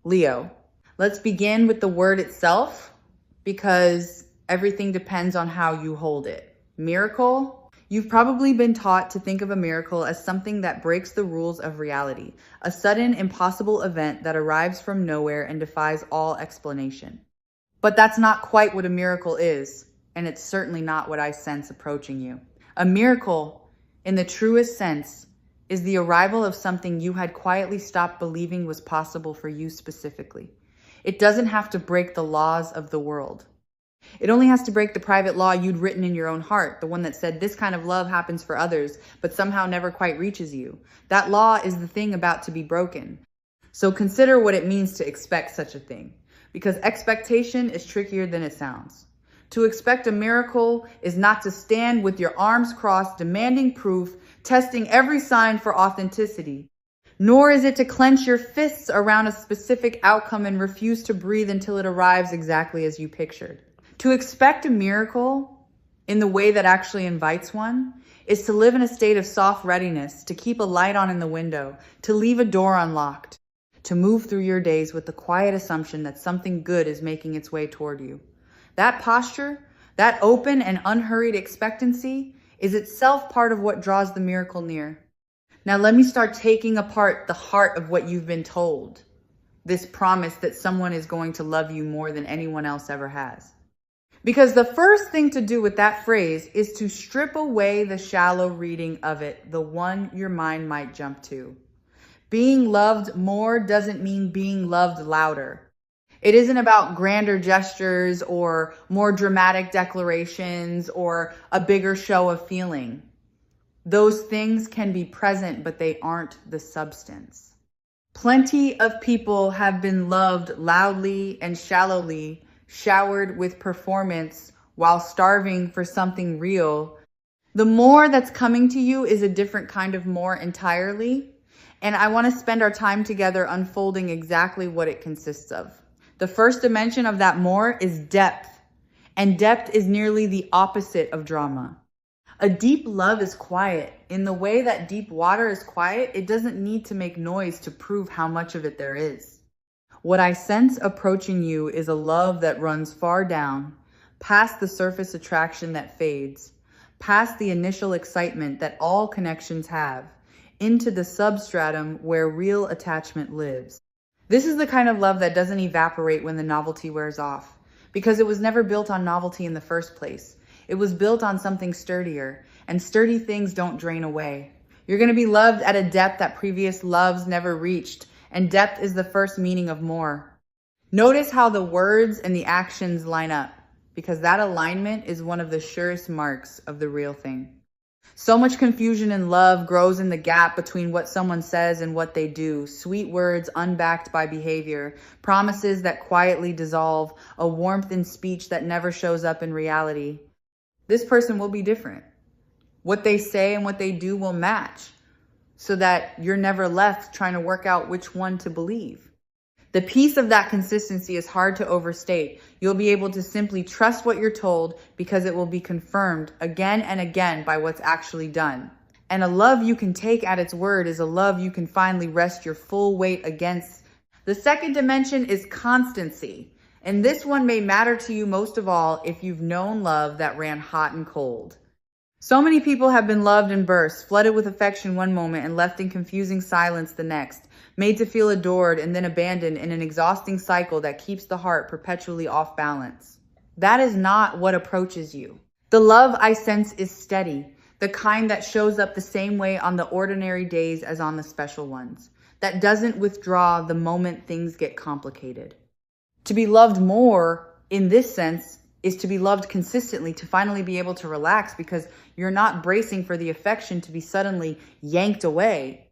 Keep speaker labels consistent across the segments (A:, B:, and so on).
A: Leo. Let's begin with the word itself because everything depends on how you hold it. Miracle. You've probably been taught to think of a miracle as something that breaks the rules of reality, a sudden, impossible event that arrives from nowhere and defies all explanation. But that's not quite what a miracle is, and it's certainly not what I sense approaching you. A miracle, in the truest sense, is the arrival of something you had quietly stopped believing was possible for you specifically. It doesn't have to break the laws of the world. It only has to break the private law you'd written in your own heart, the one that said this kind of love happens for others, but somehow never quite reaches you. That law is the thing about to be broken. So consider what it means to expect such a thing, because expectation is trickier than it sounds. To expect a miracle is not to stand with your arms crossed, demanding proof, testing every sign for authenticity. Nor is it to clench your fists around a specific outcome and refuse to breathe until it arrives exactly as you pictured. To expect a miracle in the way that actually invites one is to live in a state of soft readiness, to keep a light on in the window, to leave a door unlocked, to move through your days with the quiet assumption that something good is making its way toward you. That posture, that open and unhurried expectancy, is itself part of what draws the miracle near. Now let me start taking apart the heart of what you've been told. This promise that someone is going to love you more than anyone else ever has. Because the first thing to do with that phrase is to strip away the shallow reading of it, the one your mind might jump to. Being loved more doesn't mean being loved louder. It isn't about grander gestures or more dramatic declarations or a bigger show of feeling. Those things can be present, but they aren't the substance. Plenty of people have been loved loudly and shallowly, showered with performance while starving for something real. The more that's coming to you is a different kind of more entirely, and I want to spend our time together unfolding exactly what it consists of. The first dimension of that more is depth, and depth is nearly the opposite of drama. A deep love is quiet. In the way that deep water is quiet, it doesn't need to make noise to prove how much of it there is. What I sense approaching you is a love that runs far down, past the surface attraction that fades, past the initial excitement that all connections have, into the substratum where real attachment lives. This is the kind of love that doesn't evaporate when the novelty wears off, because it was never built on novelty in the first place. It was built on something sturdier, and sturdy things don't drain away. You're going to be loved at a depth that previous loves never reached, and depth is the first meaning of more. Notice how the words and the actions line up, because that alignment is one of the surest marks of the real thing. So much confusion in love grows in the gap between what someone says and what they do. Sweet words unbacked by behavior, promises that quietly dissolve, a warmth in speech that never shows up in reality. This person will be different. What they say and what they do will match, so that you're never left trying to work out which one to believe. The piece of that consistency is hard to overstate. You'll be able to simply trust what you're told because it will be confirmed again and again by what's actually done. And a love you can take at its word is a love you can finally rest your full weight against. The second dimension is constancy. And this one may matter to you most of all if you've known love that ran hot and cold. So many people have been loved in bursts, flooded with affection one moment and left in confusing silence the next, made to feel adored and then abandoned in an exhausting cycle that keeps the heart perpetually off balance. That is not what approaches you. The love I sense is steady, the kind that shows up the same way on the ordinary days as on the special ones, that doesn't withdraw the moment things get complicated. To be loved more, in this sense, is to be loved consistently, to finally be able to relax because you're not bracing for the affection to be suddenly yanked away.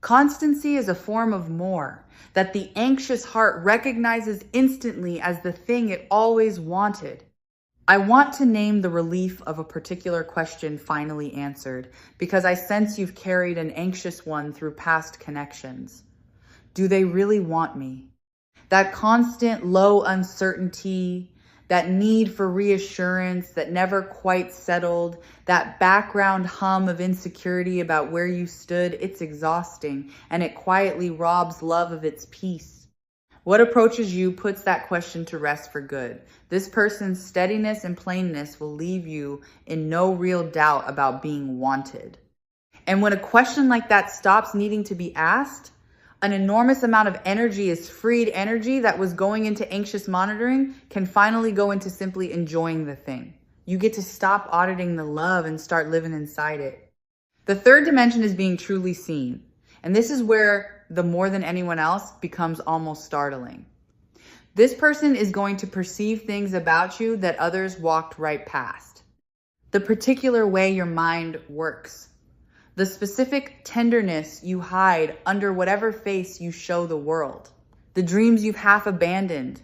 A: Constancy is a form of more that the anxious heart recognizes instantly as the thing it always wanted. I want to name the relief of a particular question finally answered because I sense you've carried an anxious one through past connections. Do they really want me? That constant low uncertainty, that need for reassurance that never quite settled, that background hum of insecurity about where you stood, it's exhausting, and it quietly robs love of its peace. What approaches you puts that question to rest for good. This person's steadiness and plainness will leave you in no real doubt about being wanted. And when a question like that stops needing to be asked, an enormous amount of energy is freed. Energy that was going into anxious monitoring can finally go into simply enjoying the thing. You get to stop auditing the love and start living inside it. The third dimension is being truly seen. And this is where the more than anyone else becomes almost startling. This person is going to perceive things about you that others walked right past. The particular way your mind works. The specific tenderness you hide under whatever face you show the world. The dreams you've half abandoned.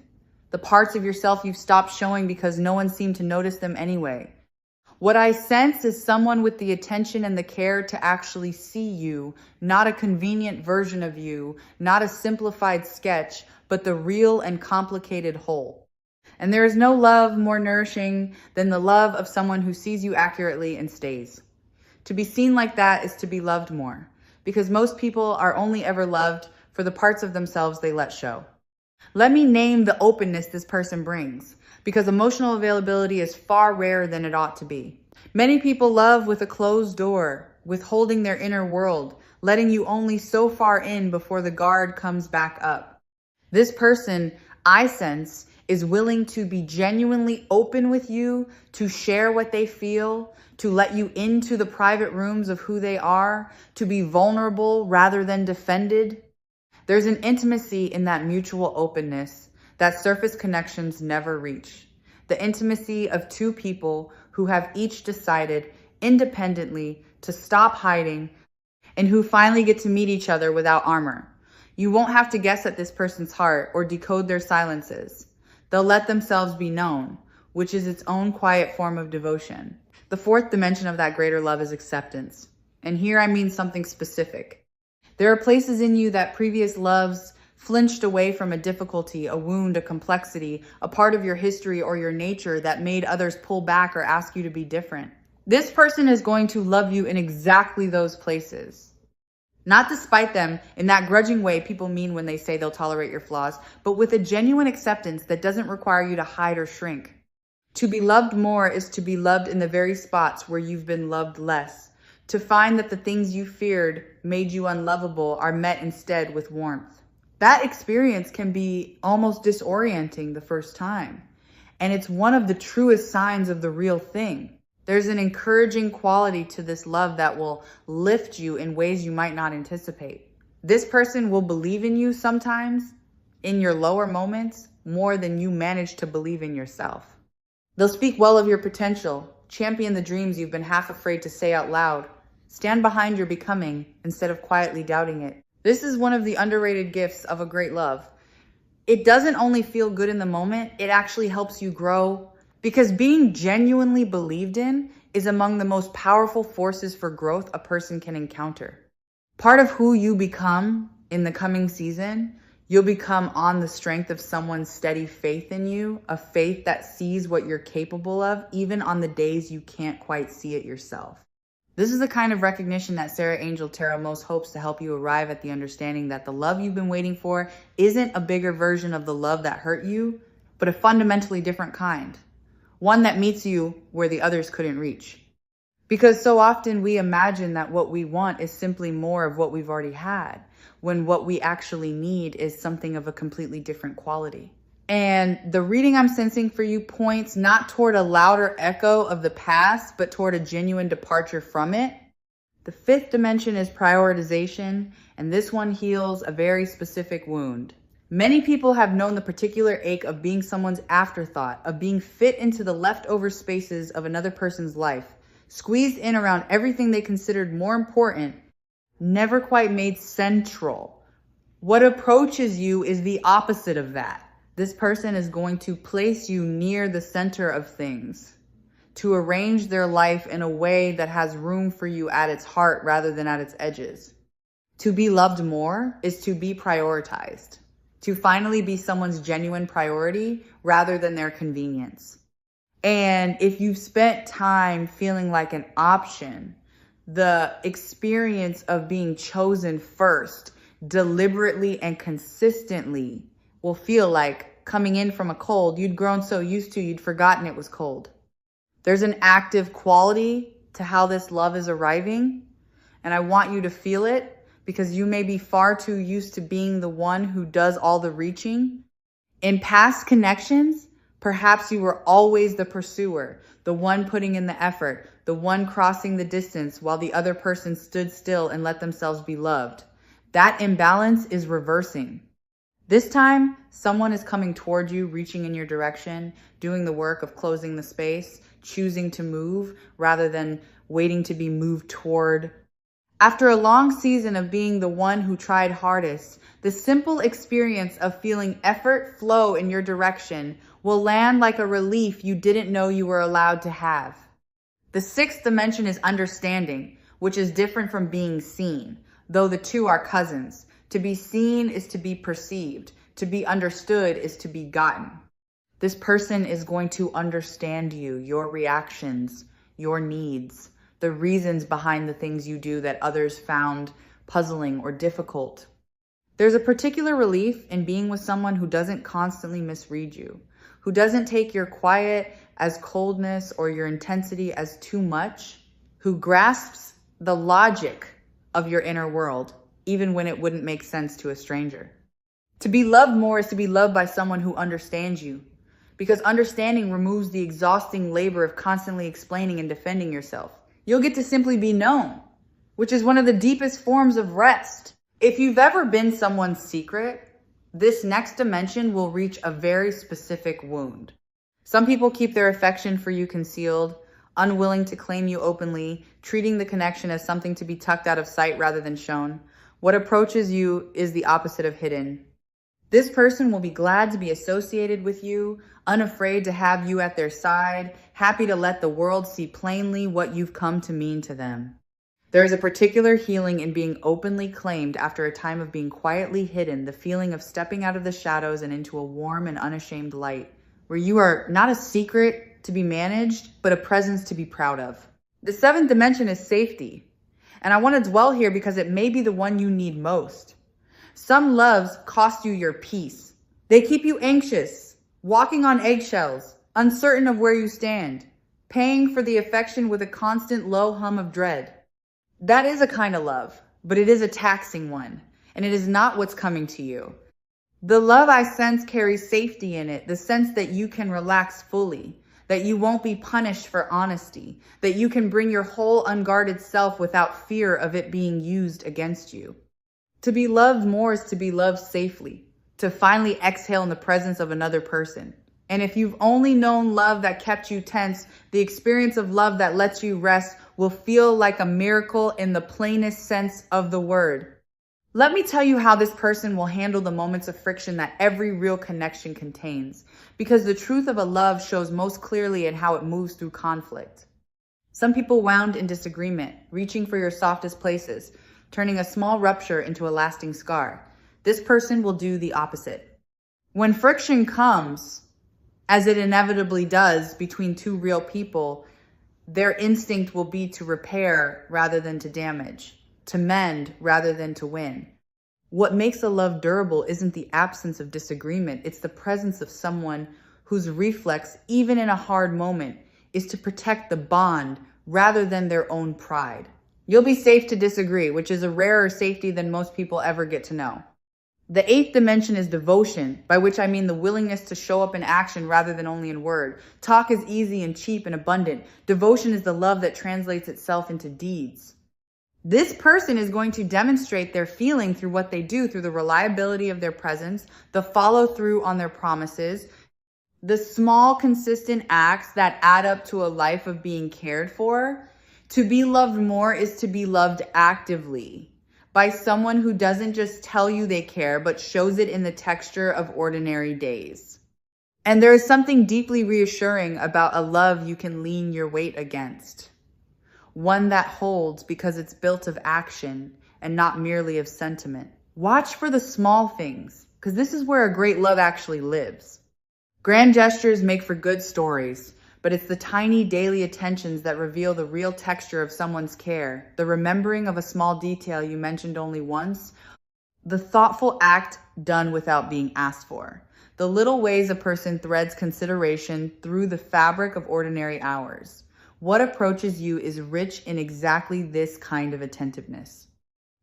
A: The parts of yourself you've stopped showing because no one seemed to notice them anyway. What I sense is someone with the attention and the care to actually see you, not a convenient version of you, not a simplified sketch, but the real and complicated whole. And there is no love more nourishing than the love of someone who sees you accurately and stays. To be seen like that is to be loved more, because most people are only ever loved for the parts of themselves they let show. Let me name the openness this person brings, because emotional availability is far rarer than it ought to be. Many people love with a closed door, withholding their inner world, letting you only so far in before the guard comes back up. This person, I sense, is willing to be genuinely open with you, to share what they feel, to let you into the private rooms of who they are, to be vulnerable rather than defended. There's an intimacy in that mutual openness that surface connections never reach. The intimacy of two people who have each decided independently to stop hiding and who finally get to meet each other without armor. You won't have to guess at this person's heart or decode their silences. They'll let themselves be known, which is its own quiet form of devotion. The fourth dimension of that greater love is acceptance. And here I mean something specific. There are places in you that previous loves flinched away from, a difficulty, a wound, a complexity, a part of your history or your nature that made others pull back or ask you to be different. This person is going to love you in exactly those places. Not despite them in that grudging way people mean when they say they'll tolerate your flaws, but with a genuine acceptance that doesn't require you to hide or shrink. To be loved more is to be loved in the very spots where you've been loved less. To find that the things you feared made you unlovable are met instead with warmth. That experience can be almost disorienting the first time. And it's one of the truest signs of the real thing. There's an encouraging quality to this love that will lift you in ways you might not anticipate. This person will believe in you sometimes, in your lower moments, more than you manage to believe in yourself. They'll speak well of your potential, champion the dreams you've been half afraid to say out loud, stand behind your becoming instead of quietly doubting it. This is one of the underrated gifts of a great love. It doesn't only feel good in the moment, it actually helps you grow, because being genuinely believed in is among the most powerful forces for growth a person can encounter. Part of who you become in the coming season, you'll become on the strength of someone's steady faith in you, a faith that sees what you're capable of, even on the days you can't quite see it yourself. This is the kind of recognition that Sarah Angel Tarot most hopes to help you arrive at the understanding that the love you've been waiting for isn't a bigger version of the love that hurt you, but a fundamentally different kind. One that meets you where the others couldn't reach. Because so often we imagine that what we want is simply more of what we've already had, when what we actually need is something of a completely different quality. And the reading I'm sensing for you points not toward a louder echo of the past, but toward a genuine departure from it. The fifth dimension is prioritization, and this one heals a very specific wound. Many people have known the particular ache of being someone's afterthought, of being fit into the leftover spaces of another person's life, squeezed in around everything they considered more important, never quite made central. What approaches you is the opposite of that. This person is going to place you near the center of things, to arrange their life in a way that has room for you at its heart rather than at its edges. To be loved more is to be prioritized, to finally be someone's genuine priority rather than their convenience. And if you've spent time feeling like an option, the experience of being chosen first, deliberately and consistently, will feel like coming in from a cold you'd grown so used to you'd forgotten it was cold. There's an active quality to how this love is arriving, and I want you to feel it because you may be far too used to being the one who does all the reaching. In past connections, perhaps you were always the pursuer, the one putting in the effort, the one crossing the distance while the other person stood still and let themselves be loved. That imbalance is reversing. This time, someone is coming toward you, reaching in your direction, doing the work of closing the space, choosing to move rather than waiting to be moved toward. After a long season of being the one who tried hardest, the simple experience of feeling effort flow in your direction will land like a relief you didn't know you were allowed to have. The sixth dimension is understanding, which is different from being seen, though the two are cousins. To be seen is to be perceived. To be understood is to be gotten. This person is going to understand you, your reactions, your needs, the reasons behind the things you do that others found puzzling or difficult. There's a particular relief in being with someone who doesn't constantly misread you, who doesn't take your quiet as coldness or your intensity as too much, who grasps the logic of your inner world, even when it wouldn't make sense to a stranger. To be loved more is to be loved by someone who understands you, because understanding removes the exhausting labor of constantly explaining and defending yourself. You'll get to simply be known, which is one of the deepest forms of rest. If you've ever been someone's secret, this next dimension will reach a very specific wound. Some people keep their affection for you concealed, unwilling to claim you openly, treating the connection as something to be tucked out of sight rather than shown. What approaches you is the opposite of hidden. This person will be glad to be associated with you, unafraid to have you at their side, happy to let the world see plainly what you've come to mean to them. There is a particular healing in being openly claimed after a time of being quietly hidden, the feeling of stepping out of the shadows and into a warm and unashamed light, where you are not a secret to be managed, but a presence to be proud of. The seventh dimension is safety, and I want to dwell here because it may be the one you need most. Some loves cost you your peace. They keep you anxious, walking on eggshells, uncertain of where you stand, paying for the affection with a constant low hum of dread. That is a kind of love, but it is a taxing one, and it is not what's coming to you. The love I sense carries safety in it, the sense that you can relax fully, that you won't be punished for honesty, that you can bring your whole unguarded self without fear of it being used against you. To be loved more is to be loved safely, to finally exhale in the presence of another person. And if you've only known love that kept you tense, the experience of love that lets you rest will feel like a miracle in the plainest sense of the word. Let me tell you how this person will handle the moments of friction that every real connection contains, because the truth of a love shows most clearly in how it moves through conflict. Some people wound in disagreement, reaching for your softest places, turning a small rupture into a lasting scar. This person will do the opposite. When friction comes, as it inevitably does between two real people, their instinct will be to repair rather than to damage, to mend rather than to win. What makes a love durable isn't the absence of disagreement, it's the presence of someone whose reflex, even in a hard moment, is to protect the bond rather than their own pride. You'll be safe to disagree, which is a rarer safety than most people ever get to know. The eighth dimension is devotion, by which I mean the willingness to show up in action rather than only in word. Talk is easy and cheap and abundant. Devotion is the love that translates itself into deeds. This person is going to demonstrate their feeling through what they do, through the reliability of their presence, the follow through on their promises, the small, consistent acts that add up to a life of being cared for. To be loved more is to be loved actively, by someone who doesn't just tell you they care, but shows it in the texture of ordinary days. And there is something deeply reassuring about a love you can lean your weight against. One that holds because it's built of action and not merely of sentiment. Watch for the small things, because this is where a great love actually lives. Grand gestures make for good stories, but it's the tiny daily attentions that reveal the real texture of someone's care, the remembering of a small detail you mentioned only once, The thoughtful act done without being asked for. The little ways a person threads consideration through the fabric of ordinary hours. What approaches you is rich in exactly this kind of attentiveness.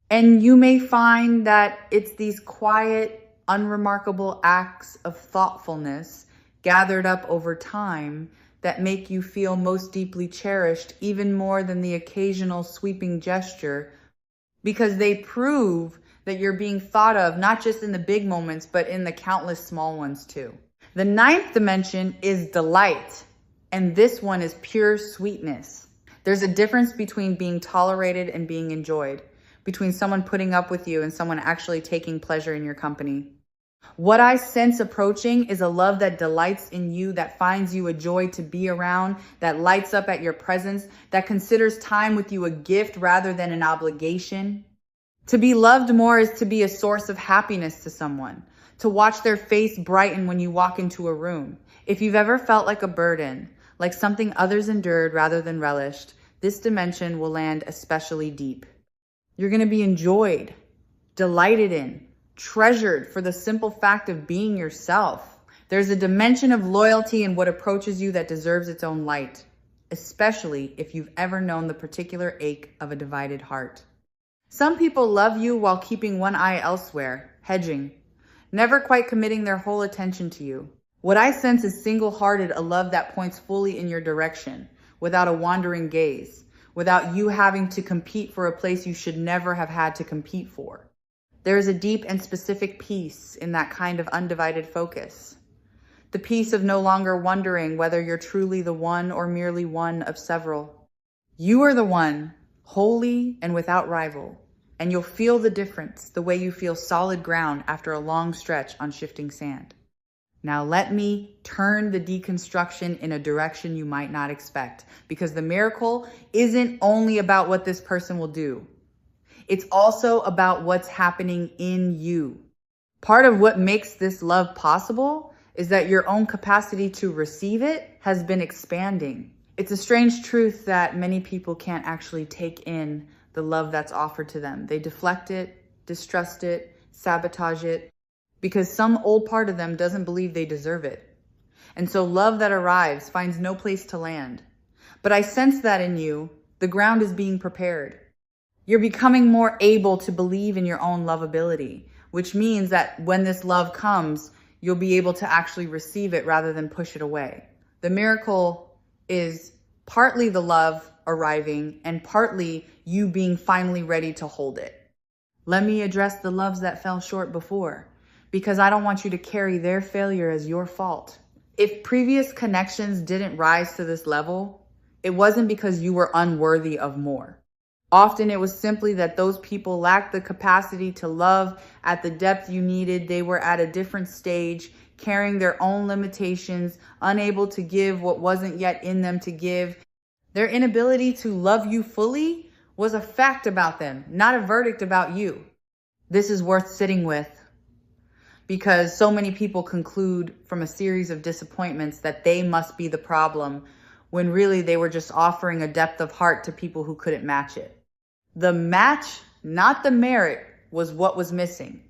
A: And you may find that it's these quiet, unremarkable acts of thoughtfulness gathered up over time that make you feel most deeply cherished, even more than the occasional sweeping gesture, because they prove that you're being thought of, not just in the big moments, but in the countless small ones too. The ninth dimension is delight, and this one is pure sweetness. There's a difference between being tolerated and being enjoyed, between someone putting up with you and someone actually taking pleasure in your company. What I sense approaching is a love that delights in you, that finds you a joy to be around, that lights up at your presence, that considers time with you a gift rather than an obligation. To be loved more is to be a source of happiness to someone, to watch their face brighten when you walk into a room. If you've ever felt like a burden, like something others endured rather than relished, this dimension will land especially deep. You're going to be enjoyed, delighted in, treasured for the simple fact of being yourself. There's a dimension of loyalty in what approaches you that deserves its own light, especially if you've ever known the particular ache of a divided heart. Some people love you while keeping one eye elsewhere, hedging, never quite committing their whole attention to you. What I sense is single-hearted, a love that points fully in your direction, without a wandering gaze, without you having to compete for a place you should never have had to compete for. There is a deep and specific peace in that kind of undivided focus. The peace of no longer wondering whether you're truly the one or merely one of several. You are the one, wholly and without rival, and you'll feel the difference the way you feel solid ground after a long stretch on shifting sand. Now let me turn the deconstruction in a direction you might not expect, because the miracle isn't only about what this person will do. It's also about what's happening in you. Part of what makes this love possible is that your own capacity to receive it has been expanding. It's a strange truth that many people can't actually take in the love that's offered to them. They deflect it, distrust it, sabotage it, because some old part of them doesn't believe they deserve it. And so love that arrives finds no place to land. But I sense that in you, the ground is being prepared. You're becoming more able to believe in your own lovability, which means that when this love comes, you'll be able to actually receive it rather than push it away. The miracle is partly the love arriving and partly you being finally ready to hold it. Let me address the loves that fell short before, because I don't want you to carry their failure as your fault. If previous connections didn't rise to this level, it wasn't because you were unworthy of more. Often it was simply that those people lacked the capacity to love at the depth you needed. They were at a different stage, carrying their own limitations, unable to give what wasn't yet in them to give. Their inability to love you fully was a fact about them, not a verdict about you. This is worth sitting with, because so many people conclude from a series of disappointments that they must be the problem, when really they were just offering a depth of heart to people who couldn't match it. The match, not the merit, was what was missing.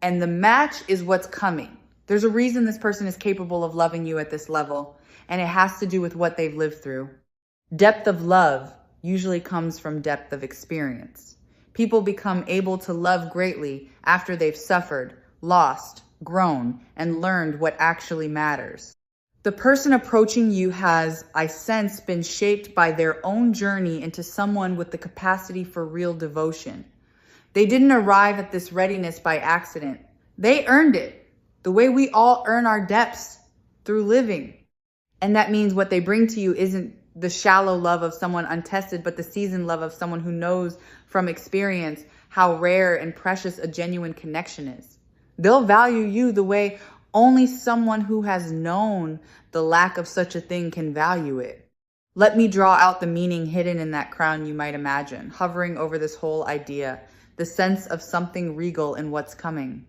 A: And the match is what's coming. There's a reason this person is capable of loving you at this level, and it has to do with what they've lived through. Depth of love usually comes from depth of experience. People become able to love greatly after they've suffered, lost, grown, and learned what actually matters. The person approaching you has, I sense, been shaped by their own journey into someone with the capacity for real devotion. They didn't arrive at this readiness by accident. They earned it, the way we all earn our depths, through living. And that means what they bring to you isn't the shallow love of someone untested, but the seasoned love of someone who knows from experience how rare and precious a genuine connection is. They'll value you the way only someone who has known the lack of such a thing can value it. Let me draw out the meaning hidden in that crown you might imagine, hovering over this whole idea, the sense of something regal in what's coming.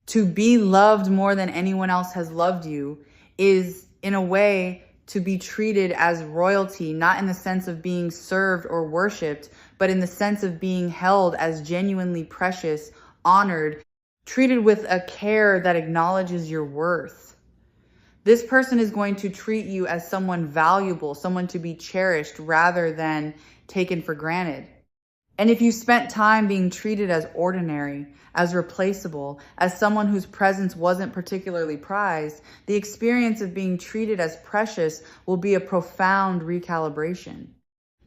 A: To be loved more than anyone else has loved you is, in a way, to be treated as royalty, not in the sense of being served or worshipped, but in the sense of being held as genuinely precious, honored, treated with a care that acknowledges your worth. This person is going to treat you as someone valuable, someone to be cherished rather than taken for granted. And if you spent time being treated as ordinary, as replaceable, as someone whose presence wasn't particularly prized, the experience of being treated as precious will be a profound recalibration.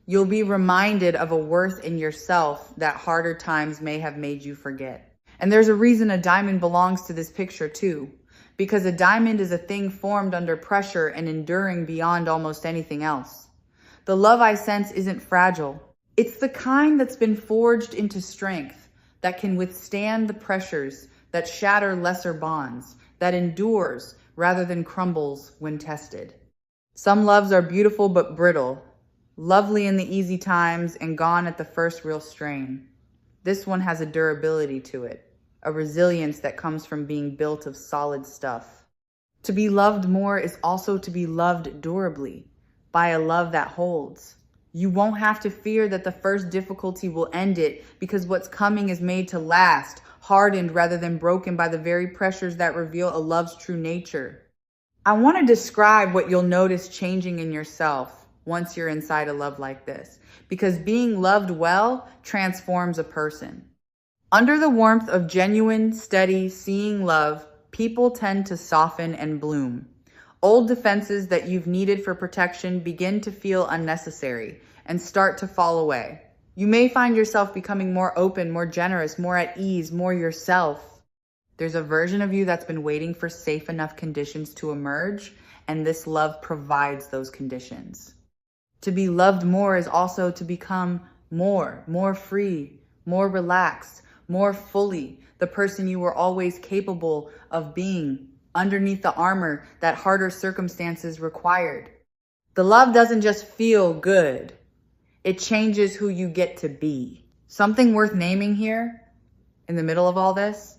A: You'll be reminded of a worth in yourself that harder times may have made you forget. And there's a reason a diamond belongs to this picture too, because a diamond is a thing formed under pressure and enduring beyond almost anything else. The love I sense isn't fragile. It's the kind that's been forged into strength, that can withstand the pressures, that shatter lesser bonds, that endures rather than crumbles when tested. Some loves are beautiful but brittle, lovely in the easy times and gone at the first real strain. This one has a durability to it, a resilience that comes from being built of solid stuff. To be loved more is also to be loved durably, by a love that holds. You won't have to fear that the first difficulty will end it, because what's coming is made to last, hardened rather than broken by the very pressures that reveal a love's true nature. I want to describe what you'll notice changing in yourself once you're inside a love like this, because being loved well transforms a person. Under the warmth of genuine, steady, seeing love, people tend to soften and bloom. Old defenses that you've needed for protection begin to feel unnecessary and start to fall away. You may find yourself becoming more open, more generous, more at ease, more yourself. There's a version of you that's been waiting for safe enough conditions to emerge, and this love provides those conditions. To be loved more is also to become more free, more relaxed, more fully the person you were always capable of being, underneath the armor that harder circumstances required. The love doesn't just feel good. It changes who you get to be. Something worth naming here, in the middle of all this,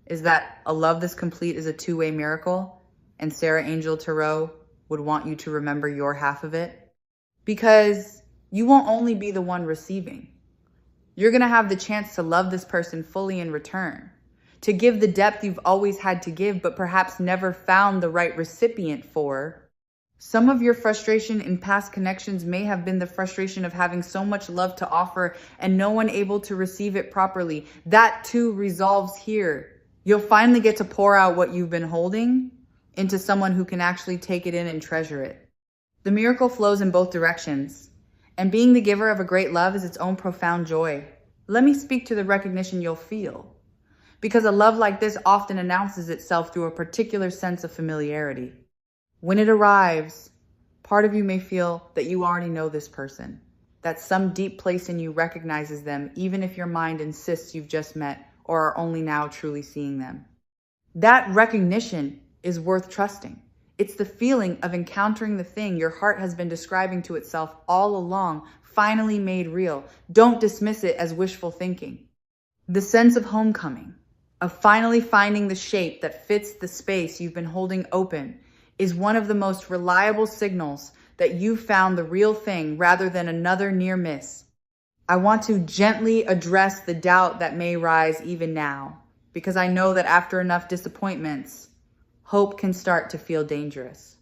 A: is that a love this complete is a two-way miracle, and Sarah Angel Tarot would want you to remember your half of it, because you won't only be the one receiving. You're gonna have the chance to love this person fully in return, to give the depth you've always had to give, but perhaps never found the right recipient for. Some of your frustration in past connections may have been the frustration of having so much love to offer and no one able to receive it properly. That too resolves here. You'll finally get to pour out what you've been holding into someone who can actually take it in and treasure it. The miracle flows in both directions, and being the giver of a great love is its own profound joy. Let me speak to the recognition you'll feel, because a love like this often announces itself through a particular sense of familiarity. When it arrives, part of you may feel that you already know this person, that some deep place in you recognizes them, even if your mind insists you've just met or are only now truly seeing them. That recognition is worth trusting. It's the feeling of encountering the thing your heart has been describing to itself all along, finally made real. Don't dismiss it as wishful thinking. The sense of homecoming, of finally finding the shape that fits the space you've been holding open, is one of the most reliable signals that you've found the real thing rather than another near miss. I want to gently address the doubt that may rise even now, because I know that after enough disappointments, hope can start to feel dangerous.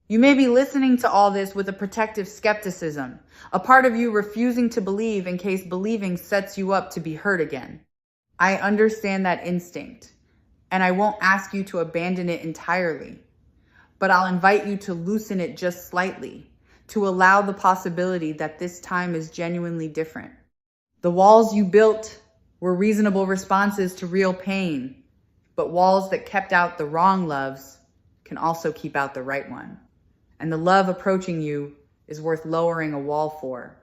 A: You may be listening to all this with a protective skepticism, a part of you refusing to believe in case believing sets you up to be hurt again. I understand that instinct, and I won't ask you to abandon it entirely, but I'll invite you to loosen it just slightly, to allow the possibility that this time is genuinely different. The walls you built were reasonable responses to real pain, but walls that kept out the wrong loves can also keep out the right one. And the love approaching you is worth lowering a wall for.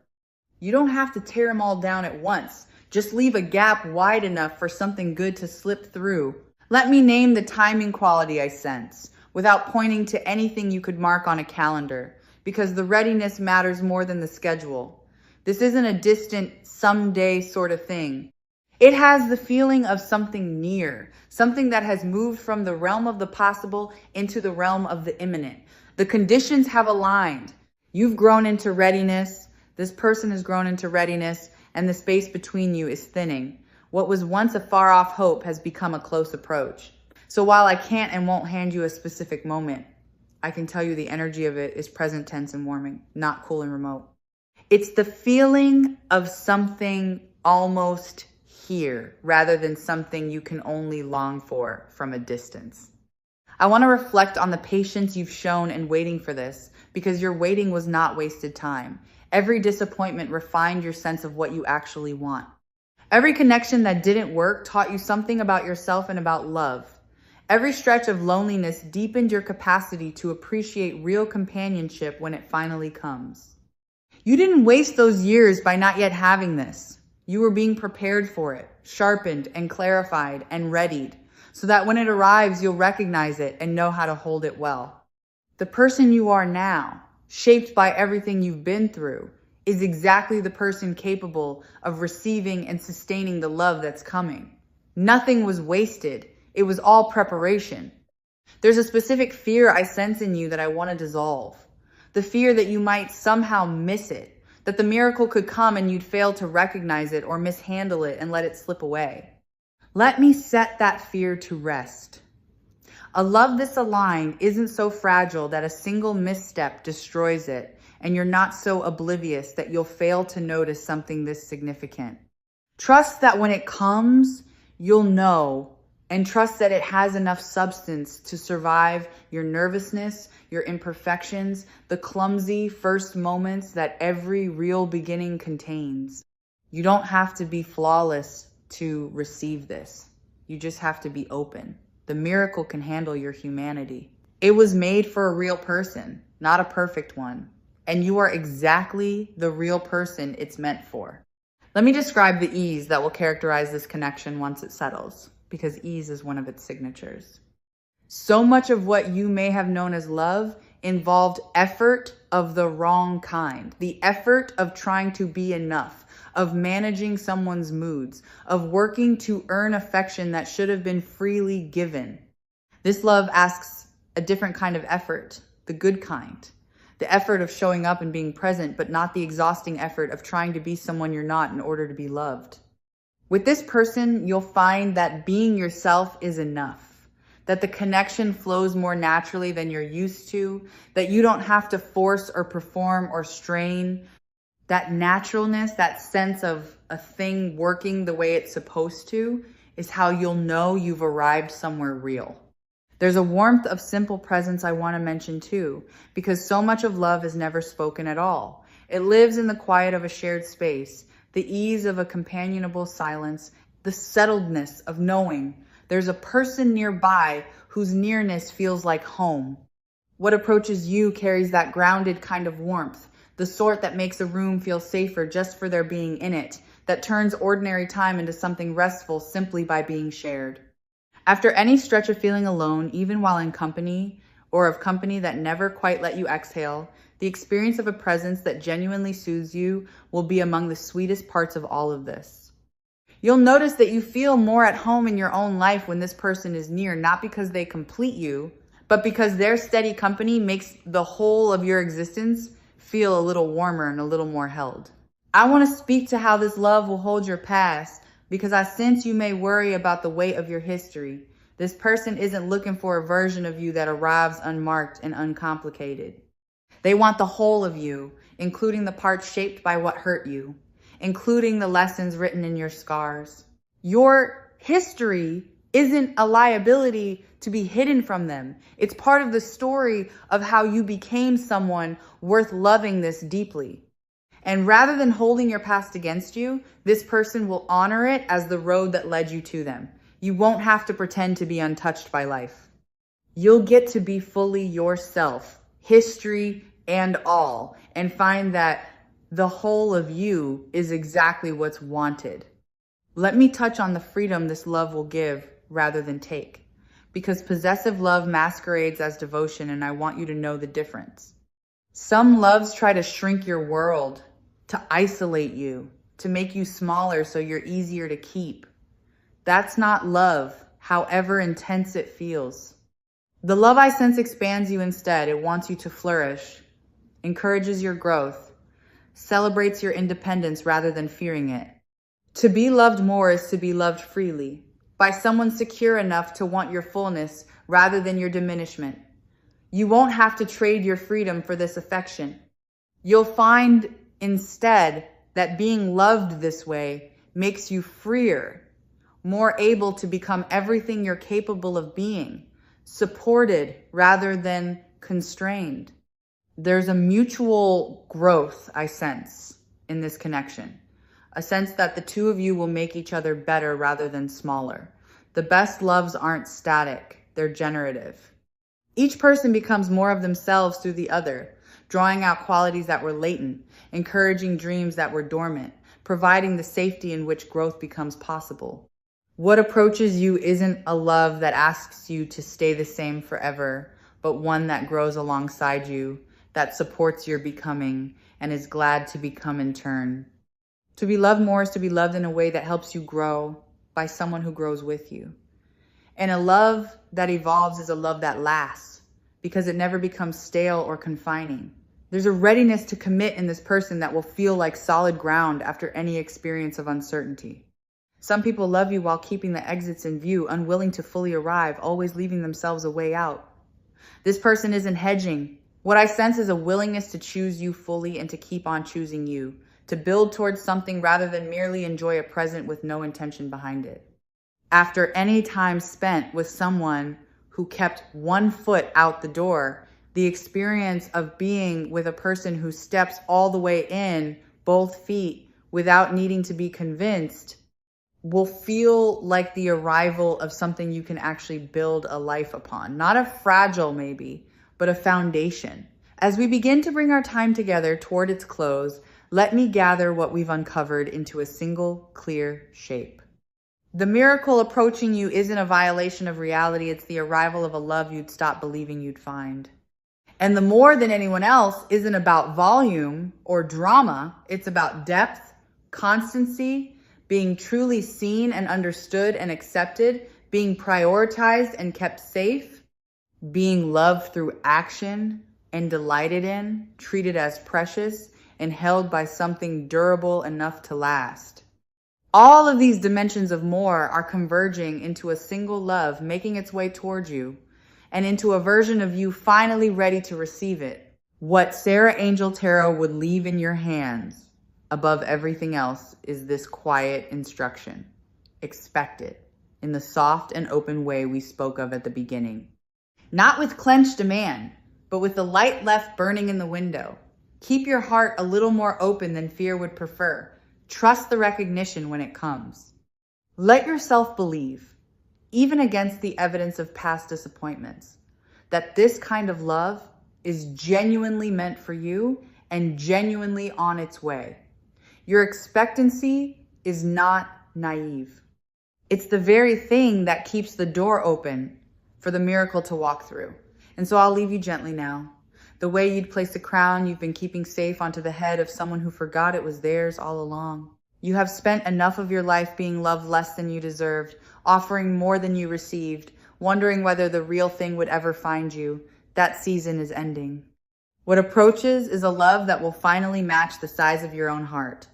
A: You don't have to tear them all down at once. Just leave a gap wide enough for something good to slip through. Let me name the timing quality I sense, without pointing to anything you could mark on a calendar, because the readiness matters more than the schedule. This isn't a distant, someday sort of thing. It has the feeling of something near, something that has moved from the realm of the possible into the realm of the imminent. The conditions have aligned. You've grown into readiness. This person has grown into readiness, and the space between you is thinning. What was once a far-off hope has become a close approach. So while I can't and won't hand you a specific moment, I can tell you the energy of it is present tense and warming, not cool and remote. It's the feeling of something almost here rather than something you can only long for from a distance. I want to reflect on the patience you've shown in waiting for this, because your waiting was not wasted time. Every disappointment refined your sense of what you actually want. Every connection that didn't work taught you something about yourself and about love. Every stretch of loneliness deepened your capacity to appreciate real companionship when it finally comes. You didn't waste those years by not yet having this. You were being prepared for it, sharpened and clarified and readied, so that when it arrives, you'll recognize it and know how to hold it well. The person you are now, shaped by everything you've been through, is exactly the person capable of receiving and sustaining the love that's coming. Nothing was wasted. It was all preparation. There's a specific fear I sense in you that I want to dissolve. The fear that you might somehow miss it, that the miracle could come and you'd fail to recognize it or mishandle it and let it slip away. Let me set that fear to rest. A love this aligned isn't so fragile that a single misstep destroys it, and you're not so oblivious that you'll fail to notice something this significant. Trust that when it comes, you'll know, and trust that it has enough substance to survive your nervousness, your imperfections, the clumsy first moments that every real beginning contains. You don't have to be flawless to receive this. You just have to be open. The miracle can handle your humanity. It was made for a real person, not a perfect one. And you are exactly the real person it's meant for. Let me describe the ease that will characterize this connection once it settles, because ease is one of its signatures. So much of what you may have known as love involved effort of the wrong kind. The effort of trying to be enough, of managing someone's moods, of working to earn affection that should have been freely given. This love asks a different kind of effort, the good kind. The effort of showing up and being present, but not the exhausting effort of trying to be someone you're not in order to be loved. With this person, you'll find that being yourself is enough, that the connection flows more naturally than you're used to, that you don't have to force or perform or strain. That naturalness, that sense of a thing working the way it's supposed to, is how you'll know you've arrived somewhere real. There's a warmth of simple presence I want to mention too, because so much of love is never spoken at all. It lives in the quiet of a shared space, the ease of a companionable silence, the settledness of knowing there's a person nearby whose nearness feels like home. What approaches you carries that grounded kind of warmth, the sort that makes a room feel safer just for their being in it, that turns ordinary time into something restful simply by being shared. After any stretch of feeling alone, even while in company, or of company that never quite let you exhale, the experience of a presence that genuinely soothes you will be among the sweetest parts of all of this. You'll notice that you feel more at home in your own life when this person is near, not because they complete you, but because their steady company makes the whole of your existence feel a little warmer and a little more held. I want to speak to how this love will hold your past, because I sense you may worry about the weight of your history. This person isn't looking for a version of you that arrives unmarked and uncomplicated. They want the whole of you, including the parts shaped by what hurt you, including the lessons written in your scars. Your history isn't a liability to be hidden from them. It's part of the story of how you became someone worth loving this deeply. And rather than holding your past against you, this person will honor it as the road that led you to them. You won't have to pretend to be untouched by life. You'll get to be fully yourself, history and all, and find that the whole of you is exactly what's wanted. Let me touch on the freedom this love will give rather than take, because possessive love masquerades as devotion, and I want you to know the difference. Some loves try to shrink your world, to isolate you, to make you smaller so you're easier to keep. That's not love, however intense it feels. The love I sense expands you instead. It wants you to flourish, encourages your growth, celebrates your independence rather than fearing it, To be loved more is to be loved freely, by someone secure enough to want your fullness rather than your diminishment. You won't have to trade your freedom for this affection. You'll find instead that being loved this way makes you freer, more able to become everything you're capable of being, supported rather than constrained. There's a mutual growth I sense in this connection, a sense that the two of you will make each other better rather than smaller. The best loves aren't static, they're generative. Each person becomes more of themselves through the other, drawing out qualities that were latent, encouraging dreams that were dormant, providing the safety in which growth becomes possible. What approaches you isn't a love that asks you to stay the same forever, but one that grows alongside you, that supports your becoming, and is glad to become in turn. To be loved more is to be loved in a way that helps you grow by someone who grows with you. And a love that evolves is a love that lasts because it never becomes stale or confining. There's a readiness to commit in this person that will feel like solid ground after any experience of uncertainty. Some people love you while keeping the exits in view, unwilling to fully arrive, always leaving themselves a way out. This person isn't hedging. What I sense is a willingness to choose you fully and to keep on choosing you, to build towards something rather than merely enjoy a present with no intention behind it. After any time spent with someone who kept one foot out the door, the experience of being with a person who steps all the way in, both feet, without needing to be convinced, will feel like the arrival of something you can actually build a life upon. Not a fragile maybe, but a foundation. As we begin to bring our time together toward its close, let me gather what we've uncovered into a single clear shape. The miracle approaching you isn't a violation of reality. It's the arrival of a love you'd stop believing you'd find. And the more than anyone else isn't about volume or drama. It's about depth, constancy, being truly seen and understood and accepted, being prioritized and kept safe, being loved through action and delighted in, treated as precious, and held by something durable enough to last. All of these dimensions of more are converging into a single love, making its way towards you, and into a version of you finally ready to receive it. What Sarah Angel Tarot would leave in your hands, above everything else, is this quiet instruction. Expect it, in the soft and open way we spoke of at the beginning. Not with clenched demand, but with the light left burning in the window. Keep your heart a little more open than fear would prefer. Trust the recognition when it comes. Let yourself believe, even against the evidence of past disappointments, that this kind of love is genuinely meant for you and genuinely on its way. Your expectancy is not naive. It's the very thing that keeps the door open for the miracle to walk through. And so I'll leave you gently now. The way you'd place a crown you've been keeping safe onto the head of someone who forgot it was theirs all along. You have spent enough of your life being loved less than you deserved, offering more than you received, wondering whether the real thing would ever find you. That season is ending. What approaches is a love that will finally match the size of your own heart.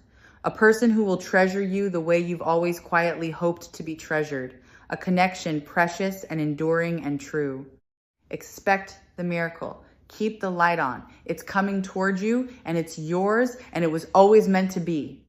A: A person who will treasure you the way you've always quietly hoped to be treasured. A connection precious and enduring and true. Expect the miracle. Keep the light on. It's coming towards you and it's yours and it was always meant to be.